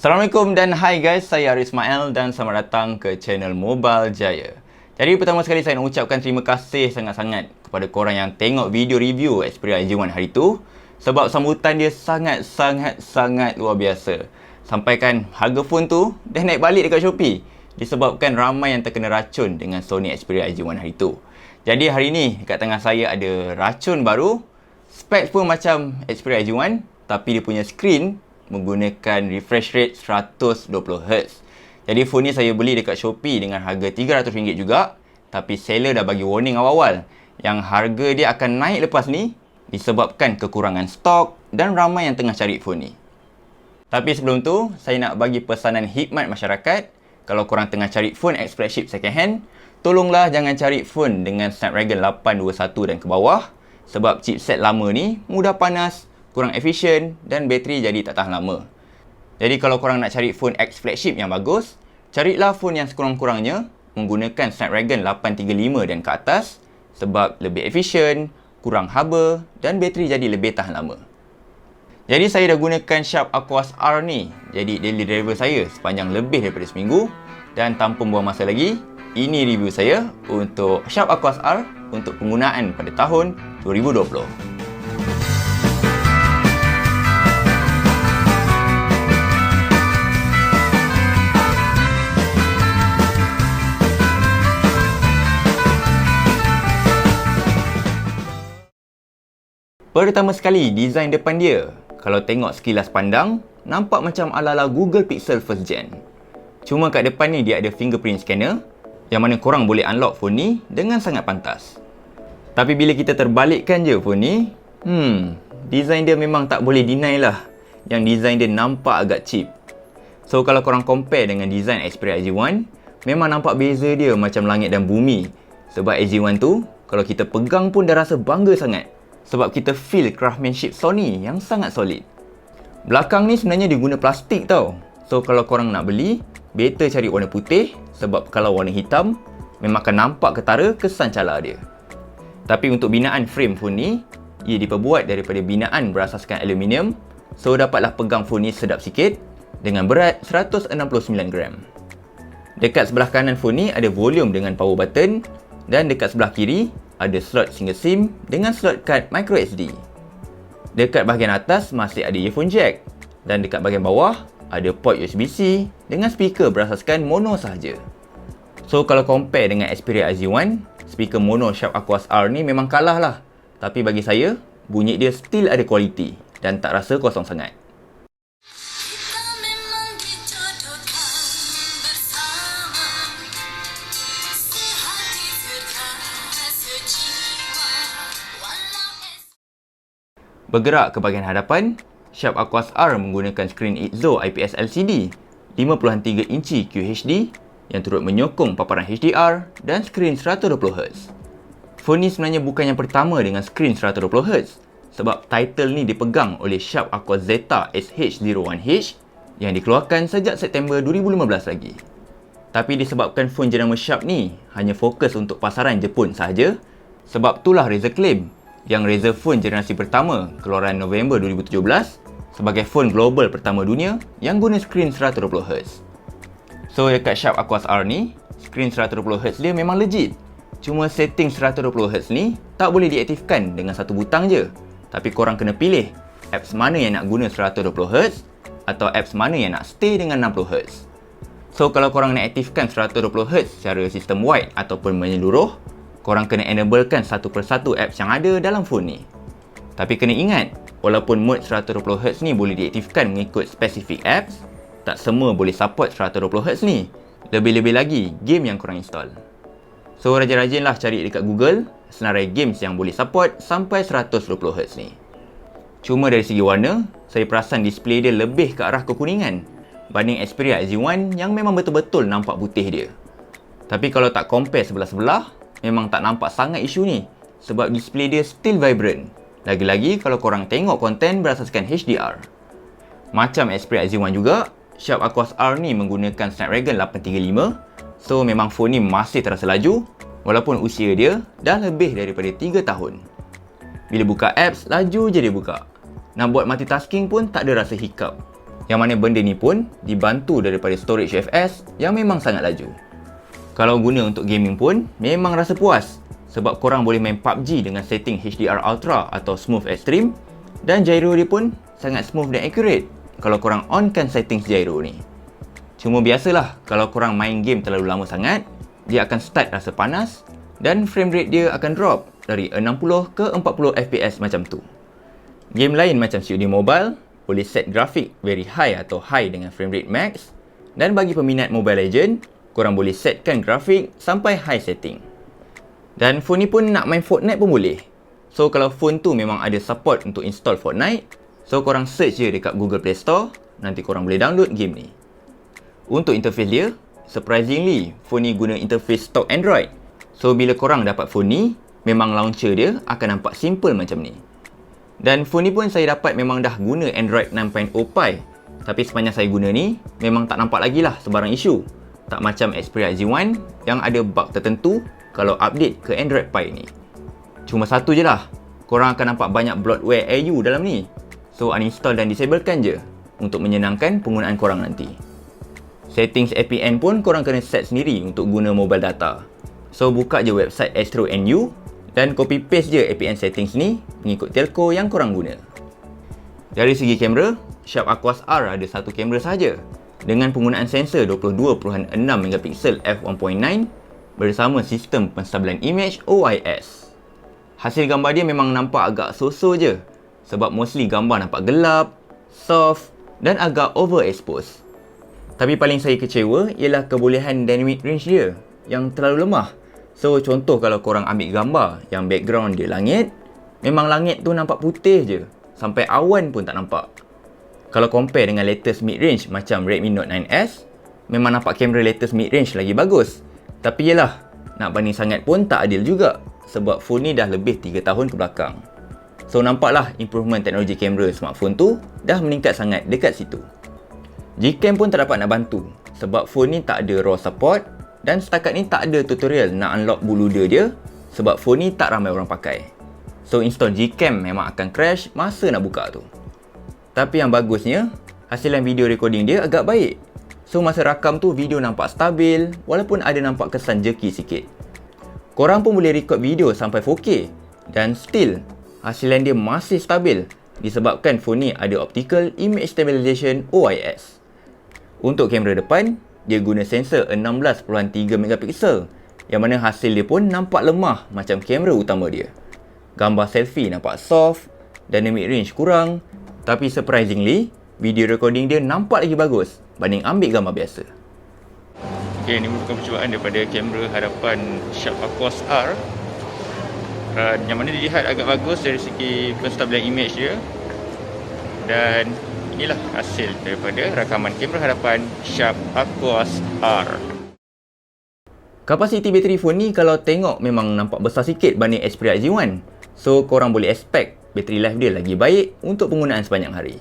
Assalamualaikum dan hai guys, saya Arif Ismail dan selamat datang ke channel Mobile Jaya. Jadi pertama sekali saya nak ucapkan terima kasih sangat-sangat kepada korang yang tengok video review Xperia AG1 hari tu, sebab sambutan dia sangat luar biasa. Sampaikan harga phone tu dah naik balik dekat Shopee disebabkan ramai yang terkena racun dengan Sony Xperia AG1 hari tu. Jadi hari ni dekat tengah saya ada racun baru, spek pun macam Xperia AG1 tapi dia punya screen menggunakan refresh rate 120Hz. Jadi phone ni saya beli dekat Shopee dengan harga RM300 juga, tapi seller dah bagi warning awal-awal yang harga dia akan naik lepas ni disebabkan kekurangan stok dan ramai yang tengah cari phone ni. Tapi sebelum tu, saya nak bagi pesanan khidmat masyarakat. Kalau korang tengah cari phone ex flagship second hand, tolonglah jangan cari phone dengan Snapdragon 821 dan ke bawah, sebab chipset lama ni mudah panas, kurang efisien dan bateri jadi tak tahan lama. Jadi kalau korang nak cari phone X flagship yang bagus, carilah phone yang sekurang-kurangnya menggunakan Snapdragon 835 dan ke atas, sebab lebih efisien, kurang haba dan bateri jadi lebih tahan lama. Jadi saya dah gunakan Sharp Aquos R ni jadi daily driver saya sepanjang lebih daripada seminggu, dan tanpa buang masa lagi, ini review saya untuk Sharp Aquos R untuk penggunaan pada tahun 2020. Pertama sekali, design depan dia. Kalau tengok sekilas pandang, nampak macam ala-ala Google Pixel first gen. Cuma kat depan ni dia ada fingerprint scanner yang mana korang boleh unlock phone ni dengan sangat pantas. Tapi bila kita terbalikkan je phone ni, design dia memang tak boleh deny lah yang design dia nampak agak cheap. So kalau korang compare dengan design Xperia AG1, memang nampak beza dia macam langit dan bumi. Sebab AG1 tu, kalau kita pegang pun dah rasa bangga sangat, sebab kita feel craftsmanship Sony yang sangat solid. Belakang ni sebenarnya dia guna plastik tau. So kalau korang nak beli, better cari warna putih, sebab kalau warna hitam, memang akan nampak ketara kesan cala dia. Tapi untuk binaan frame phone ni, ia diperbuat daripada binaan berasaskan aluminium, so dapatlah pegang phone ni sedap sikit dengan berat 169 gram. Dekat sebelah kanan phone ni ada volume dengan power button, dan dekat sebelah kiri ada slot single SIM dengan slot card microSD. Dekat bahagian atas masih ada earphone jack, dan dekat bahagian bawah ada port USB-C dengan speaker berasaskan mono sahaja. So kalau compare dengan Xperia AG1, speaker mono Sharp Aquos R ni memang kalah lah. Tapi bagi saya, bunyi dia still ada kualiti dan tak rasa kosong sangat. Bergerak ke bahagian hadapan, Sharp Aquos R menggunakan skrin ITZO IPS LCD 5.3 inci QHD yang turut menyokong paparan HDR dan skrin 120Hz. Phone ni sebenarnya bukan yang pertama dengan skrin 120Hz, sebab title ni dipegang oleh Sharp Aquos Zeta SH01H yang dikeluarkan sejak September 2015 lagi. Tapi disebabkan phone jenama Sharp ni hanya fokus untuk pasaran Jepun sahaja, sebab itulah Razer claim yang Razer phone generasi pertama keluaran November 2017 sebagai phone global pertama dunia yang guna skrin 120Hz. So dekat Sharp Aquos R ni, skrin 120Hz dia memang legit. Cuma setting 120Hz ni tak boleh diaktifkan dengan satu butang je. Tapi korang kena pilih apps mana yang nak guna 120Hz atau apps mana yang nak stay dengan 60Hz. So kalau korang nak aktifkan 120Hz secara sistem wide ataupun menyeluruh, korang kena enablekan satu persatu apps yang ada dalam phone ni. Tapi kena ingat, walaupun mode 120Hz ni boleh diaktifkan mengikut spesifik apps, tak semua boleh support 120Hz ni. Lebih-lebih lagi, game yang korang install. So rajin-rajinlah cari dekat Google senarai games yang boleh support sampai 120Hz ni. Cuma dari segi warna, saya perasan display dia lebih ke arah kekuningan banding Xperia AG1 yang memang betul-betul nampak putih dia. Tapi kalau tak compare sebelah-sebelah, memang tak nampak sangat isu ni, sebab display dia still vibrant. Lagi-lagi kalau korang tengok konten berasaskan HDR. Macam Xperia AG1 juga, Sharp Aquos R ni menggunakan Snapdragon 835, so memang phone ni masih terasa laju walaupun usia dia dah lebih daripada 3 tahun. Bila buka apps, laju je dia buka. Nak buat multitasking pun tak ada rasa hiccup. Yang mana benda ni pun dibantu daripada storage UFS yang memang sangat laju. Kalau guna untuk gaming pun memang rasa puas sebab korang boleh main PUBG dengan setting HDR Ultra atau Smooth Extreme dan gyro dia pun sangat smooth dan accurate kalau korang onkan settings gyro ni. Cuma biasalah kalau korang main game terlalu lama sangat, dia akan start rasa panas dan frame rate dia akan drop dari 60 ke 40 FPS macam tu. Game lain macam COD Mobile boleh set grafik very high atau high dengan frame rate max, dan bagi peminat Mobile Legend, korang boleh setkan grafik sampai high setting. Dan phone ni pun nak main Fortnite pun boleh. So kalau phone tu memang ada support untuk install Fortnite, so korang search je dekat Google Play Store, nanti korang boleh download game ni. Untuk interface dia, surprisingly, phone ni guna interface stock Android. So bila korang dapat phone ni, memang launcher dia akan nampak simple macam ni. Dan phone ni pun saya dapat memang dah guna Android 9.0 Pie. Tapi sepanjang saya guna ni, memang tak nampak lagi lah sebarang isu. Tak macam Xperia Z1 yang ada bug tertentu kalau update ke Android Pie ni. Cuma satu je lah, korang akan nampak banyak bloatware AU dalam ni. So uninstall dan disablekan je untuk menyenangkan penggunaan korang nanti. Settings APN pun korang kena set sendiri untuk guna mobile data. So buka je website Astro NU dan copy paste je APN settings ni mengikut telco yang korang guna. Dari segi kamera, Sharp Aquos R ada satu kamera sahaja dengan penggunaan sensor 22.6 megapiksel f1.9 bersama sistem penstabilan image OIS. Hasil gambar dia memang nampak agak so-so je sebab mostly gambar nampak gelap, soft dan agak overexposed. Tapi paling saya kecewa ialah kebolehan dynamic range dia yang terlalu lemah. So contoh kalau korang ambil gambar yang background dia langit, memang langit tu nampak putih je, sampai awan pun tak nampak. Kalau compare dengan latest mid-range macam Redmi Note 9S, memang nampak kamera latest mid-range lagi bagus. Tapi yelah, nak banding sangat pun tak adil juga sebab phone ni dah lebih 3 tahun ke belakang. So nampaklah improvement teknologi kamera smartphone tu dah meningkat sangat dekat situ. Gcam pun tak dapat nak bantu sebab phone ni tak ada RAW support dan setakat ni tak ada tutorial nak unlock bootloader dia sebab phone ni tak ramai orang pakai. So install Gcam memang akan crash masa nak buka tu. Tapi yang bagusnya, hasilan video recording dia agak baik. So masa rakam tu video nampak stabil walaupun ada nampak kesan jerky sikit. Korang pun boleh record video sampai 4K dan still hasilan dia masih stabil disebabkan phone ni ada Optical Image Stabilization OIS. Untuk kamera depan, dia guna sensor 16.3 megapiksel yang mana hasil dia pun nampak lemah macam kamera utama dia. Gambar selfie nampak soft, dynamic range kurang, tapi surprisingly, video recording dia nampak lagi bagus banding ambil gambar biasa. Okay, ini merupakan percubaan daripada kamera hadapan Sharp Aquos R. Yang mana dilihat agak bagus dari segi penstabilan image dia. Dan inilah hasil daripada rakaman kamera hadapan Sharp Aquos R. Kapasiti bateri phone ni kalau tengok memang nampak besar sikit banding Xperia Z1. So korang boleh expect bateri life dia lagi baik untuk penggunaan sepanjang hari.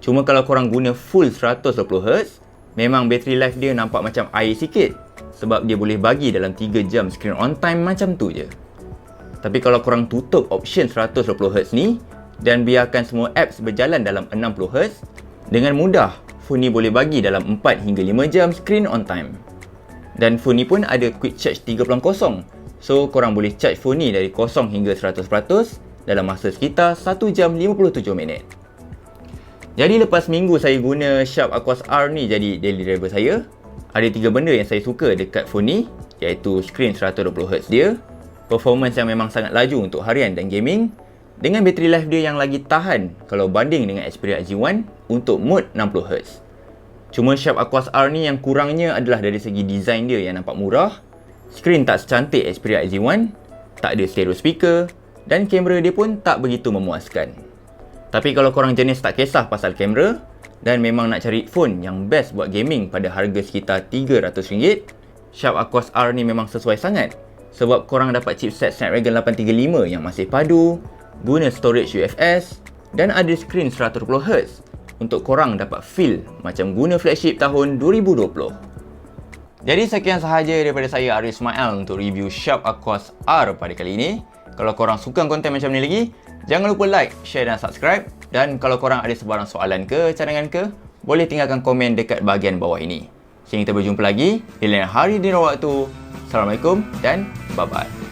Cuma kalau korang guna full 120Hz, memang bateri life dia nampak macam air sikit sebab dia boleh bagi dalam 3 jam screen on time macam tu je. Tapi kalau korang tutup option 120Hz ni dan biarkan semua apps berjalan dalam 60Hz, dengan mudah phone ni boleh bagi dalam 4 hingga 5 jam screen on time. Dan phone ni pun ada quick charge 3.0. So korang boleh charge phone ni dari 0 hingga 100% dalam masa sekitar 1 jam 57 minit. Jadi lepas minggu saya guna Sharp Aquos R ni jadi daily driver saya, ada 3 benda yang saya suka dekat phone ni, iaitu screen 120Hz dia, performance yang memang sangat laju untuk harian dan gaming, dengan bateri life dia yang lagi tahan kalau banding dengan Xperia Z1 untuk mode 60Hz. Cuma Sharp Aquos R ni yang kurangnya adalah dari segi design dia yang nampak murah, skrin tak secantik Xperia Z1, tak ada stereo speaker dan kamera dia pun tak begitu memuaskan. Tapi kalau korang jenis tak kisah pasal kamera dan memang nak cari phone yang best buat gaming pada harga sekitar RM300, Sharp Aquos R ni memang sesuai sangat sebab korang dapat chipset Snapdragon 835 yang masih padu, guna storage UFS dan ada skrin 120Hz untuk korang dapat feel macam guna flagship tahun 2020. Jadi sekian sahaja daripada saya, Arif Ismail, untuk review Sharp Aquos R pada kali ini. Kalau korang suka konten macam ni lagi, jangan lupa like, share dan subscribe. Dan kalau korang ada sebarang soalan ke, cadangan ke, boleh tinggalkan komen dekat bahagian bawah ini. Sehingga kita berjumpa lagi di lain hari di lain waktu. Assalamualaikum dan bye-bye.